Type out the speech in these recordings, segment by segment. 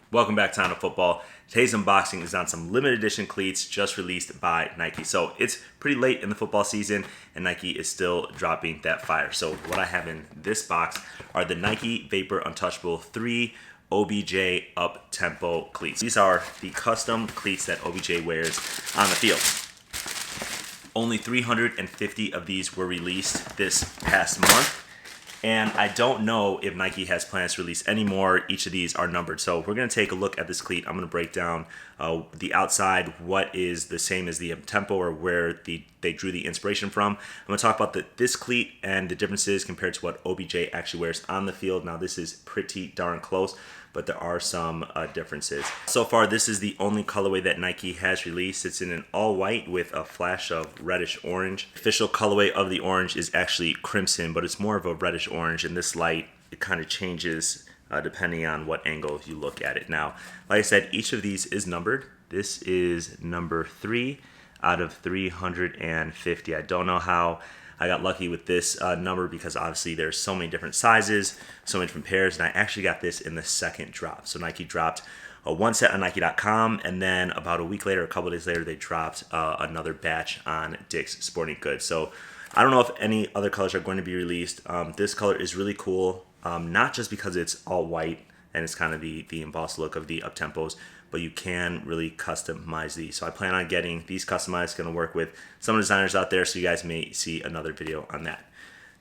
Welcome back to On to Football. Today's unboxing is on some limited edition cleats just released by Nike. So it's pretty late in the football season and Nike is still dropping that fire. So what I have in this box are the Nike Vapor Untouchable 3 OBJ Uptempo cleats. These are the custom cleats that OBJ wears on the field. Only 350 of these were released this past month. And I don't know if Nike has plans to release any more. Each of these are numbered. So we're going to take a look at this cleat. I'm going to break down the outside, what is the same as the Uptempo or where they drew the inspiration from. I'm going to talk about this cleat and the differences compared to what OBJ actually wears on the field. Now this is pretty darn close, but there are some differences. So far, this is the only colorway that Nike has released. It's in an all white with a flash of reddish orange. The official colorway of the orange is actually crimson, but it's more of a reddish orange. In this light, it kind of changes depending on what angle you look at it. Now, like I said, each of these is numbered. This is number 3 out of 350. I don't know how I got lucky with this number because obviously there's so many different sizes, so many different pairs, and I actually got this in the second drop. So Nike dropped one set on Nike.com, and then about a week later, a couple of days later, they dropped another batch on Dick's Sporting Goods. So I don't know if any other colors are going to be released. This color is really cool, not just because it's all white and it's kind of the embossed look of the Uptempos, but you can really customize these. So I plan on getting these customized. Going to work with some designers out there, so you guys may see another video on that.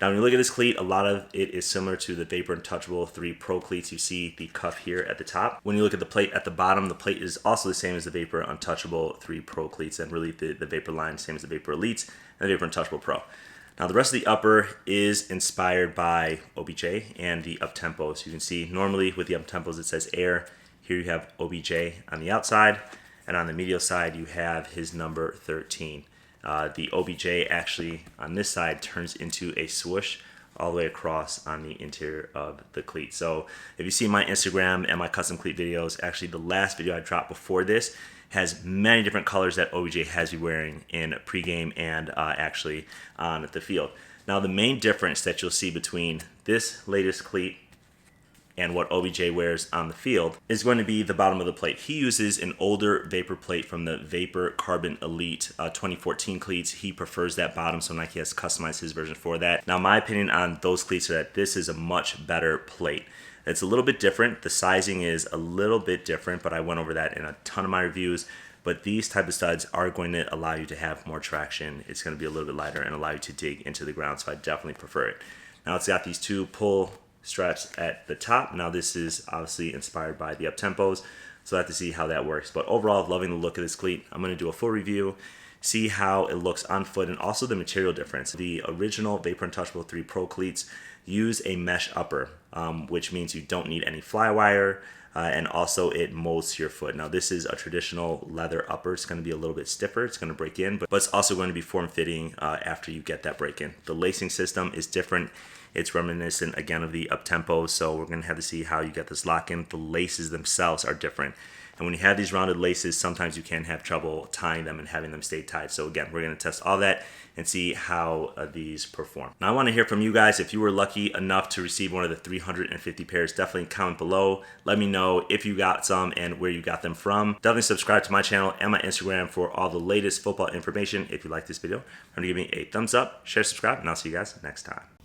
Now, when you look at this cleat, a lot of it is similar to the Vapor Untouchable 3 Pro cleats. You see the cuff here at the top. When you look at the plate at the bottom, the plate is also the same as the Vapor Untouchable 3 Pro cleats, and really the Vapor line, same as the Vapor Elites and the Vapor Untouchable Pro. Now, the rest of the upper is inspired by OBJ and the Uptempos. You can see normally with the Uptempos it says Air. Here you have OBJ on the outside, and on the medial side you have his number 13. The OBJ actually on this side turns into a swoosh all the way across on the interior of the cleat. So if you see my Instagram and my custom cleat videos, actually the last video I dropped before this has many different colors that OBJ has been wearing in pregame and actually on the field. Now the main difference that you'll see between this latest cleat and what OBJ wears on the field is going to be the bottom of the plate. He uses an older Vapor plate from the Vapor Carbon Elite 2014 cleats. He prefers that bottom, so Nike has customized his version for that. Now, my opinion on those cleats are that this is a much better plate. It's a little bit different. The sizing is a little bit different, but I went over that in a ton of my reviews. But these type of studs are going to allow you to have more traction. It's going to be a little bit lighter and allow you to dig into the ground, so I definitely prefer it. Now, it's got these two pull straps at the top. Now this is obviously inspired by the Uptempos, so I have to see how that works. But overall, loving the look of this cleat. I'm going to do a full review, see how it looks on foot, and also the material difference. The original Vapor Untouchable 3 Pro cleats use a mesh upper, which means you don't need any fly wire, and also it molds to your foot. Now this is a traditional leather upper. It's going to be a little bit stiffer. It's going to break in, but it's also going to be form-fitting after you get that break in. The lacing system is different. It's reminiscent again of the Uptempo, so we're going to have to see how you get this lock in. The laces themselves are different. And when you have these rounded laces, sometimes you can have trouble tying them and having them stay tied. So again, we're going to test all that and see how these perform. Now I want to hear from you guys. If you were lucky enough to receive one of the 350 pairs, definitely comment below. Let me know if you got some and where you got them from. Definitely subscribe to my channel and my Instagram for all the latest football information. If you like this video, remember to give me a thumbs up, share, subscribe, and I'll see you guys next time.